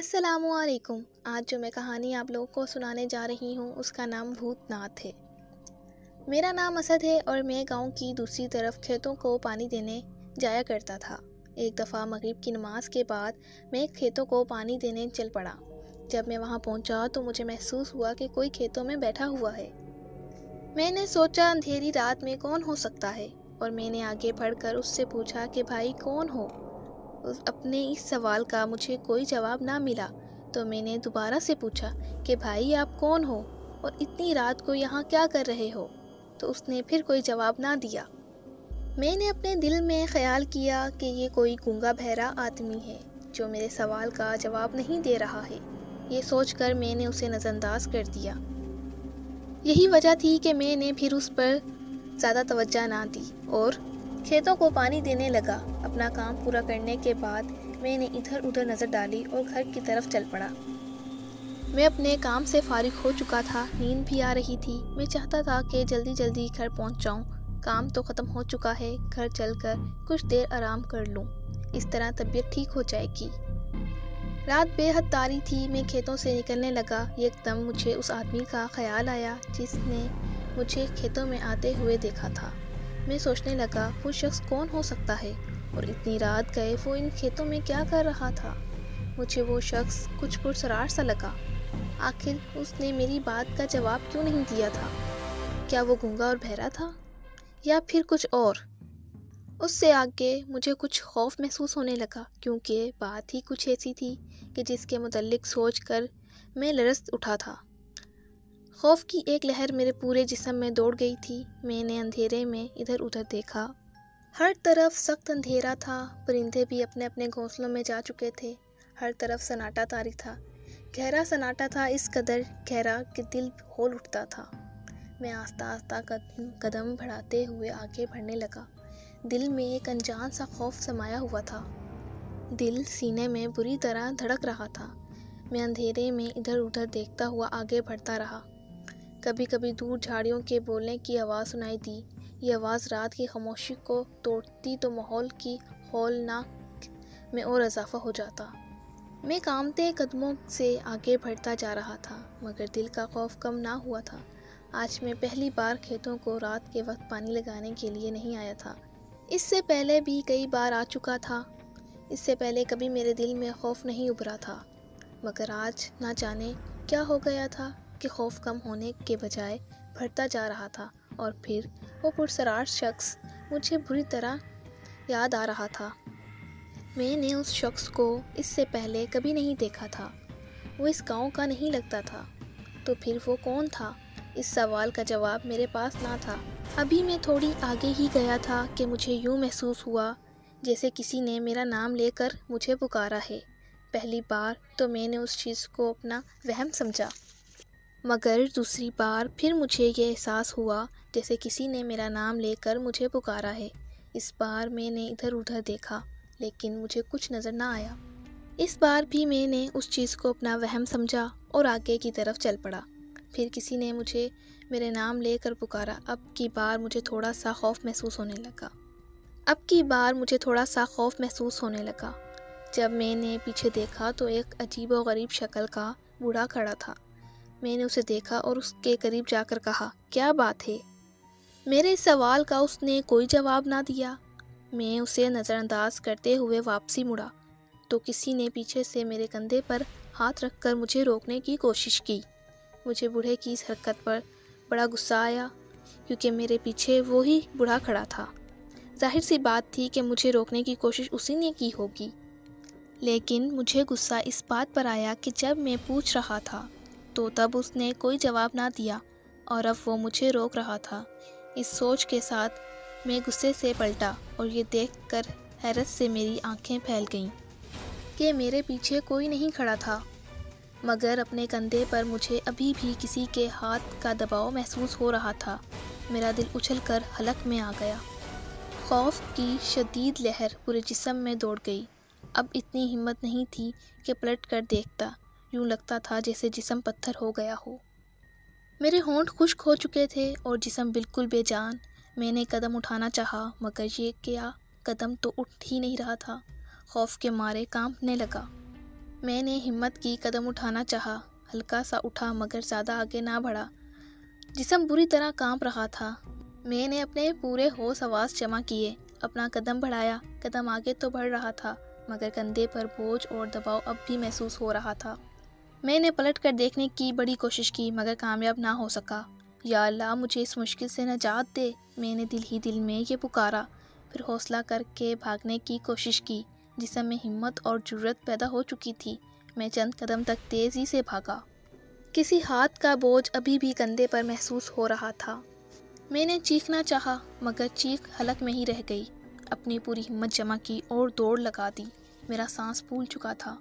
السلام علیکم۔ آج جو میں کہانی آپ لوگوں کو سنانے جا رہی ہوں اس کا نام بھوت ناتھ ہے۔ میرا نام اسد ہے اور میں گاؤں کی دوسری طرف کھیتوں کو پانی دینے جایا کرتا تھا۔ ایک دفعہ مغرب کی نماز کے بعد میں کھیتوں کو پانی دینے چل پڑا۔ جب میں وہاں پہنچا تو مجھے محسوس ہوا کہ کوئی کھیتوں میں بیٹھا ہوا ہے۔ میں نے سوچا اندھیری رات میں کون ہو سکتا ہے، اور میں نے آگے بڑھ کر اس سے پوچھا کہ بھائی کون ہو؟ اپنے اس سوال کا مجھے کوئی جواب نہ ملا تو میں نے دوبارہ سے پوچھا کہ بھائی آپ کون ہو اور اتنی رات کو یہاں کیا کر رہے ہو؟ تو اس نے پھر کوئی جواب نہ دیا۔ میں نے اپنے دل میں خیال کیا کہ یہ کوئی گونگا بہرا آدمی ہے جو میرے سوال کا جواب نہیں دے رہا ہے۔ یہ سوچ کر میں نے اسے نظر انداز کر دیا۔ یہی وجہ تھی کہ میں نے پھر اس پر زیادہ توجہ نہ دی اور کھیتوں کو پانی دینے لگا۔ اپنا کام پورا کرنے کے بعد میں نے ادھر ادھر نظر ڈالی اور گھر کی طرف چل پڑا۔ میں اپنے کام سے فارغ ہو چکا تھا، نیند بھی آ رہی تھی۔ میں چاہتا تھا کہ جلدی جلدی گھر پہنچ جاؤں۔ کام تو ختم ہو چکا ہے، گھر چل کر کچھ دیر آرام کر لوں، اس طرح طبیعت ٹھیک ہو جائے گی۔ رات بے حد طاری تھی۔ میں کھیتوں سے نکلنے لگا، ایک دم مجھے اس آدمی کا خیال آیا جس نے مجھے کھیتوں میں آتے ہوئے دیکھا تھا۔ میں سوچنے لگا وہ شخص کون ہو سکتا ہے اور اتنی رات گئے وہ ان کھیتوں میں کیا کر رہا تھا؟ مجھے وہ شخص کچھ پرسرار سا لگا۔ آخر اس نے میری بات کا جواب کیوں نہیں دیا تھا؟ کیا وہ گونگا اور بہرا تھا یا پھر کچھ اور؟ اس سے آگے مجھے کچھ خوف محسوس ہونے لگا، کیونکہ بات ہی کچھ ایسی تھی کہ جس کے متعلق سوچ کر میں لرز اٹھا تھا۔ خوف کی ایک لہر میرے پورے جسم میں دوڑ گئی تھی۔ میں نے اندھیرے میں ادھر ادھر دیکھا، ہر طرف سخت اندھیرا تھا۔ پرندے بھی اپنے اپنے گھونسلوں میں جا چکے تھے۔ ہر طرف سناٹا طاری تھا، گہرا سناٹا تھا، اس قدر گہرا کہ دل ہول اٹھتا تھا۔ میں آہستہ آہستہ قدم بڑھاتے ہوئے آگے بڑھنے لگا۔ دل میں ایک انجان سا خوف سمایا ہوا تھا۔ دل سینے میں بری طرح دھڑک رہا تھا۔ میں اندھیرے میں ادھر ادھر دیکھتا ہوا آگے بڑھتا رہا۔ کبھی کبھی دور جھاڑیوں کے بولنے کی آواز سنائی دی۔ یہ آواز رات کی خاموشی کو توڑتی تو ماحول کی ہولناک میں اور اضافہ ہو جاتا۔ میں کانپتے قدموں سے آگے بڑھتا جا رہا تھا، مگر دل کا خوف کم نہ ہوا تھا۔ آج میں پہلی بار کھیتوں کو رات کے وقت پانی لگانے کے لیے نہیں آیا تھا۔ اس سے پہلے بھی کئی بار آ چکا تھا۔ اس سے پہلے کبھی میرے دل میں خوف نہیں ابھرا تھا، مگر آج نہ جانے کیا ہو گیا تھا کہ خوف کم ہونے کے بجائے بڑھتا جا رہا تھا۔ اور پھر وہ پرسرار شخص مجھے بری طرح یاد آ رہا تھا۔ میں نے اس شخص کو اس سے پہلے کبھی نہیں دیکھا تھا۔ وہ اس گاؤں کا نہیں لگتا تھا۔ تو پھر وہ کون تھا؟ اس سوال کا جواب میرے پاس نہ تھا۔ ابھی میں تھوڑی آگے ہی گیا تھا کہ مجھے یوں محسوس ہوا جیسے کسی نے میرا نام لے کر مجھے پکارا ہے۔ پہلی بار تو میں نے اس چیز کو اپنا وہم سمجھا، مگر دوسری بار پھر مجھے یہ احساس ہوا جیسے کسی نے میرا نام لے کر مجھے پکارا ہے۔ اس بار میں نے ادھر ادھر دیکھا، لیکن مجھے کچھ نظر نہ آیا۔ اس بار بھی میں نے اس چیز کو اپنا وہم سمجھا اور آگے کی طرف چل پڑا۔ پھر کسی نے مجھے میرے نام لے کر پکارا۔ اب کی بار مجھے تھوڑا سا خوف محسوس ہونے لگا۔ جب میں نے پیچھے دیکھا تو ایک عجیب و غریب شکل کا بوڑھا کھڑا تھا۔ میں نے اسے دیکھا اور اس کے قریب جا کر کہا، کیا بات ہے؟ میرے سوال کا اس نے کوئی جواب نہ دیا۔ میں اسے نظر انداز کرتے ہوئے واپسی مڑا تو کسی نے پیچھے سے میرے کندھے پر ہاتھ رکھ کر مجھے روکنے کی کوشش کی۔ مجھے بوڑھے کی اس حرکت پر بڑا غصہ آیا، کیونکہ میرے پیچھے وہی بوڑھا کھڑا تھا۔ ظاہر سی بات تھی کہ مجھے روکنے کی کوشش اسی نے کی ہوگی، لیکن مجھے غصہ اس بات پر آیا کہ جب میں پوچھ رہا تھا تو تب اس نے کوئی جواب نہ دیا اور اب وہ مجھے روک رہا تھا۔ اس سوچ کے ساتھ میں غصے سے پلٹا اور یہ دیکھ کر حیرت سے میری آنکھیں پھیل گئیں کہ میرے پیچھے کوئی نہیں کھڑا تھا، مگر اپنے کندھے پر مجھے ابھی بھی کسی کے ہاتھ کا دباؤ محسوس ہو رہا تھا۔ میرا دل اچھل کر حلق میں آ گیا۔ خوف کی شدید لہر پورے جسم میں دوڑ گئی۔ اب اتنی ہمت نہیں تھی کہ پلٹ کر دیکھتا، یوں لگتا تھا جیسے جسم پتھر ہو گیا ہو۔ میرے ہونٹ خشک ہو چکے تھے اور جسم بالکل بے جان۔ میں نے قدم اٹھانا چاہا، مگر یہ کیا، قدم تو اٹھ ہی نہیں رہا تھا۔ خوف کے مارے کانپنے لگا۔ میں نے ہمت کی، قدم اٹھانا چاہا، ہلکا سا اٹھا مگر زیادہ آگے نہ بڑھا۔ جسم بری طرح کانپ رہا تھا۔ میں نے اپنے پورے ہوش حواس جمع کیے، اپنا قدم بڑھایا۔ قدم آگے تو بڑھ رہا تھا مگر کندھے پر بوجھ اور دباؤ اب بھی محسوس ہو رہا تھا۔ میں نے پلٹ کر دیکھنے کی بڑی کوشش کی مگر کامیاب نہ ہو سکا۔ یا اللہ، مجھے اس مشکل سے نجات دے، میں نے دل ہی دل میں یہ پکارا۔ پھر حوصلہ کر کے بھاگنے کی کوشش کی۔ جسم میں ہمت اور جرأت پیدا ہو چکی تھی۔ میں چند قدم تک تیزی سے بھاگا۔ کسی ہاتھ کا بوجھ ابھی بھی کندھے پر محسوس ہو رہا تھا۔ میں نے چیخنا چاہا مگر چیخ حلق میں ہی رہ گئی۔ اپنی پوری ہمت جمع کی اور دوڑ لگا دی۔ میرا سانس پھول چکا تھا۔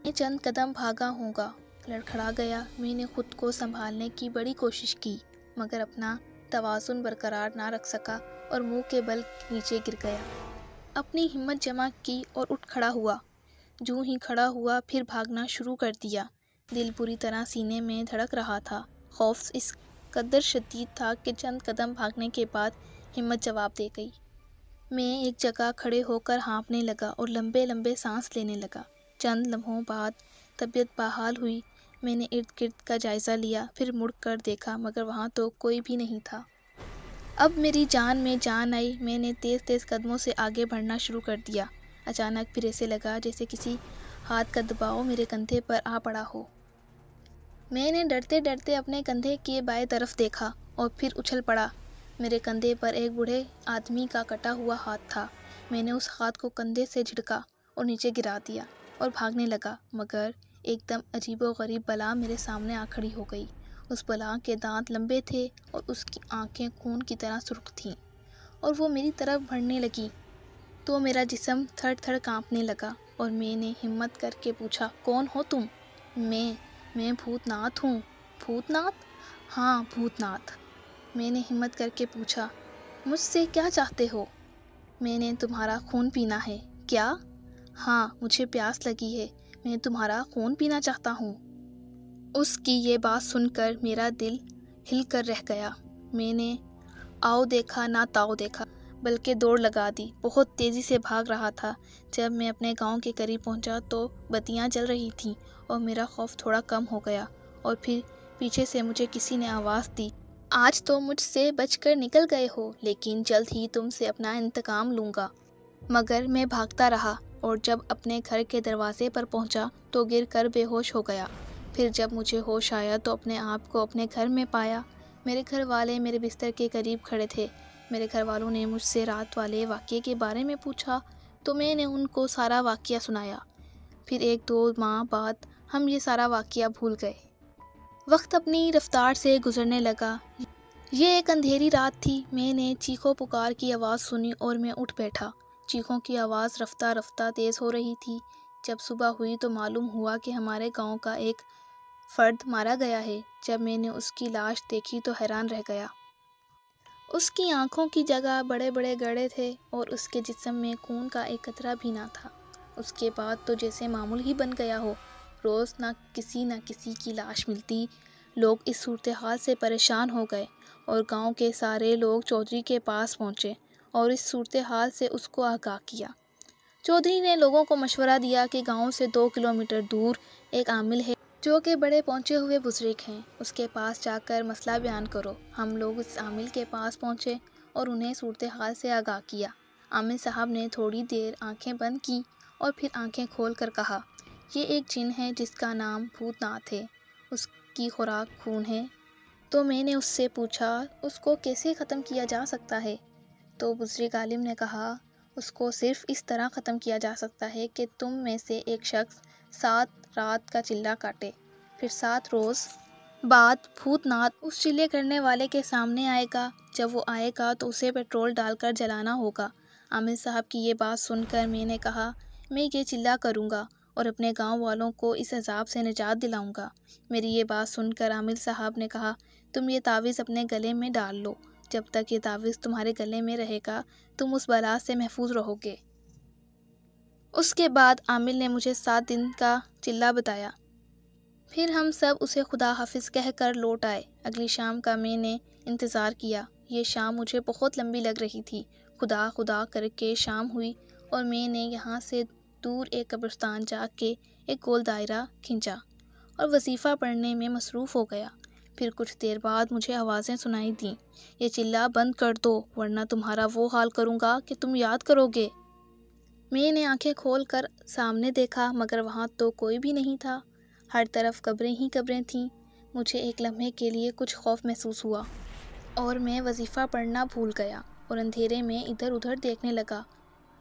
میں چند قدم بھاگا ہوگا، لڑکھڑا گیا۔ میں نے خود کو سنبھالنے کی بڑی کوشش کی مگر اپنا توازن برقرار نہ رکھ سکا اور منہ کے بل نیچے گر گیا۔ اپنی ہمت جمع کی اور اٹھ کھڑا ہوا۔ جوں ہی کھڑا ہوا پھر بھاگنا شروع کر دیا۔ دل بری طرح سینے میں دھڑک رہا تھا۔ خوف اس قدر شدید تھا کہ چند قدم بھاگنے کے بعد ہمت جواب دے گئی۔ میں ایک جگہ کھڑے ہو کر ہانپنے لگا اور لمبے لمبے سانس لینے لگا۔ چند لمحوں بعد طبیعت بحال ہوئی۔ میں نے ارد گرد کا جائزہ لیا، پھر مڑ کر دیکھا مگر وہاں تو کوئی بھی نہیں تھا۔ اب میری جان میں جان آئی۔ میں نے تیز تیز قدموں سے آگے بڑھنا شروع کر دیا۔ اچانک پھر ایسے لگا جیسے کسی ہاتھ کا دباؤ میرے کندھے پر آ پڑا ہو۔ میں نے ڈرتے ڈرتے اپنے کندھے کی بائیں طرف دیکھا اور پھر اچھل پڑا۔ میرے کندھے پر ایک بوڑھے آدمی کا کٹا ہوا ہاتھ تھا۔ میں نے اس ہاتھ کو کندھے سے جھٹکا اور نیچے گرا دیا اور بھاگنے لگا مگر ایک دم عجیب و غریب بلا میرے سامنے آ کھڑی ہو گئی۔ اس بلا کے دانت لمبے تھے اور اس کی آنکھیں خون کی طرح سرخ تھیں اور وہ میری طرف بڑھنے لگی تو میرا جسم تھر تھر کانپنے لگا اور میں نے ہمت کر کے پوچھا، کون ہو تم؟ میں بھوت ناتھ ہوں۔ بھوت ناتھ؟ ہاں، بھوت ناتھ۔ میں نے ہمت کر کے پوچھا، مجھ سے کیا چاہتے ہو؟ میں نے تمہارا خون پینا ہے۔ کیا؟ ہاں، مجھے پیاس لگی ہے، میں تمہارا خون پینا چاہتا ہوں۔ اس کی یہ بات سن کر میرا دل ہل کر رہ گیا۔ میں نے آؤ دیکھا نہ تاؤ دیکھا بلکہ دوڑ لگا دی۔ بہت تیزی سے بھاگ رہا تھا۔ جب میں اپنے گاؤں کے قریب پہنچا تو بتیاں جل رہی تھیں اور میرا خوف تھوڑا کم ہو گیا اور پھر پیچھے سے مجھے کسی نے آواز دی، آج تو مجھ سے بچ کر نکل گئے ہو لیکن جلد ہی تم سے اپنا انتقام لوں گا۔ مگر میں بھاگتا رہا اور جب اپنے گھر کے دروازے پر پہنچا تو گر کر بے ہوش ہو گیا۔ پھر جب مجھے ہوش آیا تو اپنے آپ کو اپنے گھر میں پایا۔ میرے گھر والے میرے بستر کے قریب کھڑے تھے۔ میرے گھر والوں نے مجھ سے رات والے واقعے کے بارے میں پوچھا تو میں نے ان کو سارا واقعہ سنایا۔ پھر 1-2 ماہ بعد ہم یہ سارا واقعہ بھول گئے۔ وقت اپنی رفتار سے گزرنے لگا۔ یہ ایک اندھیری رات تھی۔ میں نے چیخو پکار کی آواز سنی اور میں اٹھ بیٹھا۔ چیخوں کی آواز رفتہ رفتہ تیز ہو رہی تھی۔ جب صبح ہوئی تو معلوم ہوا کہ ہمارے گاؤں کا ایک فرد مارا گیا ہے۔ جب میں نے اس کی لاش دیکھی تو حیران رہ گیا۔ اس کی آنکھوں کی جگہ بڑے بڑے گڑھے تھے اور اس کے جسم میں خون کا ایک قطرہ بھی نہ تھا۔ اس کے بعد تو جیسے معمول ہی بن گیا ہو، روز نہ کسی کی لاش ملتی۔ لوگ اس صورتحال سے پریشان ہو گئے اور گاؤں کے سارے لوگ چودھری کے پاس پہنچے اور اس صورتحال سے اس کو آگاہ کیا۔ چودھری نے لوگوں کو مشورہ دیا کہ گاؤں سے 2 کلومیٹر دور ایک عامل ہے جو کہ بڑے پہنچے ہوئے بزرگ ہیں، اس کے پاس جا کر مسئلہ بیان کرو۔ ہم لوگ اس عامل کے پاس پہنچے اور انہیں صورتحال سے آگاہ کیا۔ عامل صاحب نے تھوڑی دیر آنکھیں بند کی اور پھر آنکھیں کھول کر کہا، یہ ایک جن ہے جس کا نام بھوت ناتھ ہے، اس کی خوراک خون ہے۔ تو میں نے اس سے پوچھا، اس کو کیسے ختم کیا جا سکتا ہے؟ تو بزرگ عالم نے کہا، اس کو صرف اس طرح ختم کیا جا سکتا ہے کہ تم میں سے ایک شخص 7 رات کا چلہ کاٹے، پھر 7 روز بعد بھوت ناتھ اس چلے کرنے والے کے سامنے آئے گا۔ جب وہ آئے گا تو اسے پیٹرول ڈال کر جلانا ہوگا۔ عامل صاحب کی یہ بات سن کر میں نے کہا، میں یہ چلہ کروں گا اور اپنے گاؤں والوں کو اس عذاب سے نجات دلاؤں گا۔ میری یہ بات سن کر عامل صاحب نے کہا، تم یہ تعویذ اپنے گلے میں ڈال لو، جب تک یہ تعویذ تمہارے گلے میں رہے گا تم اس بلا سے محفوظ رہو گے۔ اس کے بعد عامل نے مجھے 7 دن کا چلہ بتایا۔ پھر ہم سب اسے خدا حافظ کہہ کر لوٹ آئے۔ اگلی شام کا میں نے انتظار کیا۔ یہ شام مجھے بہت لمبی لگ رہی تھی۔ خدا خدا کر کے شام ہوئی اور میں نے یہاں سے دور ایک قبرستان جا کے ایک گول دائرہ کھینچا اور وظیفہ پڑھنے میں مصروف ہو گیا۔ پھر کچھ دیر بعد مجھے آوازیں سنائی دیں، یہ چلا بند کر دو ورنہ تمہارا وہ حال کروں گا کہ تم یاد کرو گے۔ میں نے آنکھیں کھول کر سامنے دیکھا مگر وہاں تو کوئی بھی نہیں تھا، ہر طرف قبریں ہی قبریں تھیں۔ مجھے ایک لمحے کے لیے کچھ خوف محسوس ہوا اور میں وظیفہ پڑھنا بھول گیا اور اندھیرے میں ادھر ادھر دیکھنے لگا۔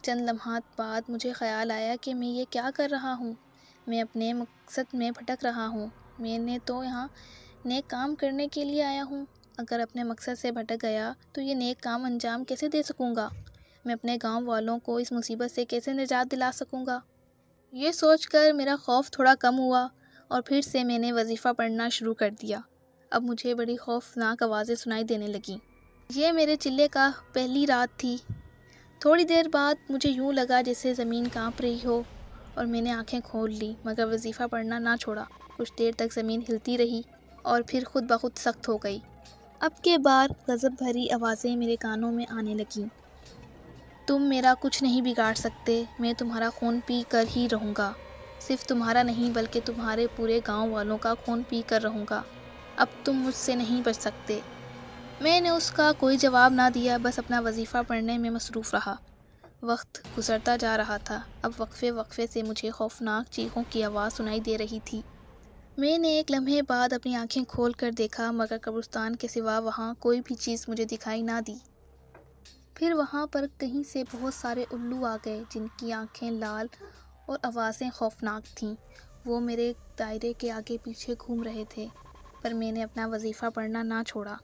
چند لمحات بعد مجھے خیال آیا کہ میں یہ کیا کر رہا ہوں، میں اپنے مقصد میں بھٹک رہا ہوں۔ میں نے تو یہاں نیک کام کرنے کے لیے آیا ہوں، اگر اپنے مقصد سے بھٹک گیا تو یہ نیک کام انجام کیسے دے سکوں گا؟ میں اپنے گاؤں والوں کو اس مصیبت سے کیسے نجات دلا سکوں گا؟ یہ سوچ کر میرا خوف تھوڑا کم ہوا اور پھر سے میں نے وظیفہ پڑھنا شروع کر دیا۔ اب مجھے بڑی خوفناک آوازیں سنائی دینے لگیں۔ یہ میرے چلے کا پہلی رات تھی۔ تھوڑی دیر بعد مجھے یوں لگا جیسے زمین کانپ رہی ہو اور میں نے آنکھیں کھول لی مگر وظیفہ پڑھنا نہ چھوڑا۔ کچھ دیر تک زمین ہلتی رہی اور پھر خود بخود سخت ہو گئی۔ اب کے بار غضب بھری آوازیں میرے کانوں میں آنے لگیں، تم میرا کچھ نہیں بگاڑ سکتے، میں تمہارا خون پی کر ہی رہوں گا، صرف تمہارا نہیں بلکہ تمہارے پورے گاؤں والوں کا خون پی کر رہوں گا، اب تم مجھ سے نہیں بچ سکتے۔ میں نے اس کا کوئی جواب نہ دیا، بس اپنا وظیفہ پڑھنے میں مصروف رہا۔ وقت گزرتا جا رہا تھا، اب وقفے وقفے سے مجھے خوفناک چیخوں کی آواز سنائی دے رہی تھی۔ میں نے ایک لمحے بعد اپنی آنکھیں کھول کر دیکھا مگر قبرستان کے سوا وہاں کوئی بھی چیز مجھے دکھائی نہ دی۔ پھر وہاں پر کہیں سے بہت سارے الو آ گئے جن کی آنکھیں لال اور آوازیں خوفناک تھیں۔ وہ میرے دائرے کے آگے پیچھے گھوم رہے تھے پر میں نے اپنا وظیفہ پڑھنا نہ چھوڑا۔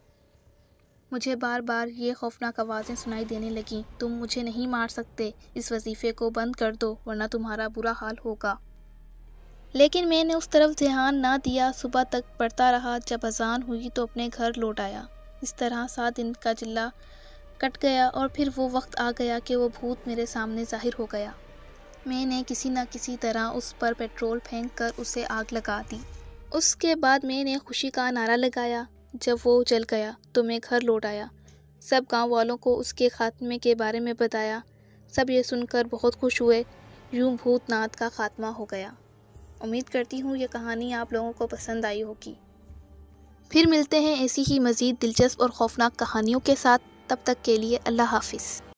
مجھے بار بار یہ خوفناک آوازیں سنائی دینے لگیں، تم مجھے نہیں مار سکتے، اس وظیفے کو بند کر دو ورنہ تمہارا برا حال ہوگا۔ لیکن میں نے اس طرف دھیان نہ دیا، صبح تک پڑھتا رہا۔ جب اذان ہوئی تو اپنے گھر لوٹ آیا۔ اس طرح 7 دن کا چلہ کٹ گیا اور پھر وہ وقت آ گیا کہ وہ بھوت میرے سامنے ظاہر ہو گیا۔ میں نے کسی نہ کسی طرح اس پر پیٹرول پھینک کر اسے آگ لگا دی۔ اس کے بعد میں نے خوشی کا نعرہ لگایا۔ جب وہ جل گیا تو میں گھر لوٹ آیا، سب گاؤں والوں کو اس کے خاتمے کے بارے میں بتایا۔ سب یہ سن کر بہت خوش ہوئے۔ یوں بھوت ناتھ کا خاتمہ ہو گیا۔ امید کرتی ہوں یہ کہانی آپ لوگوں کو پسند آئی ہوگی۔ پھر ملتے ہیں ایسی ہی مزید دلچسپ اور خوفناک کہانیوں کے ساتھ، تب تک کے لیے اللہ حافظ۔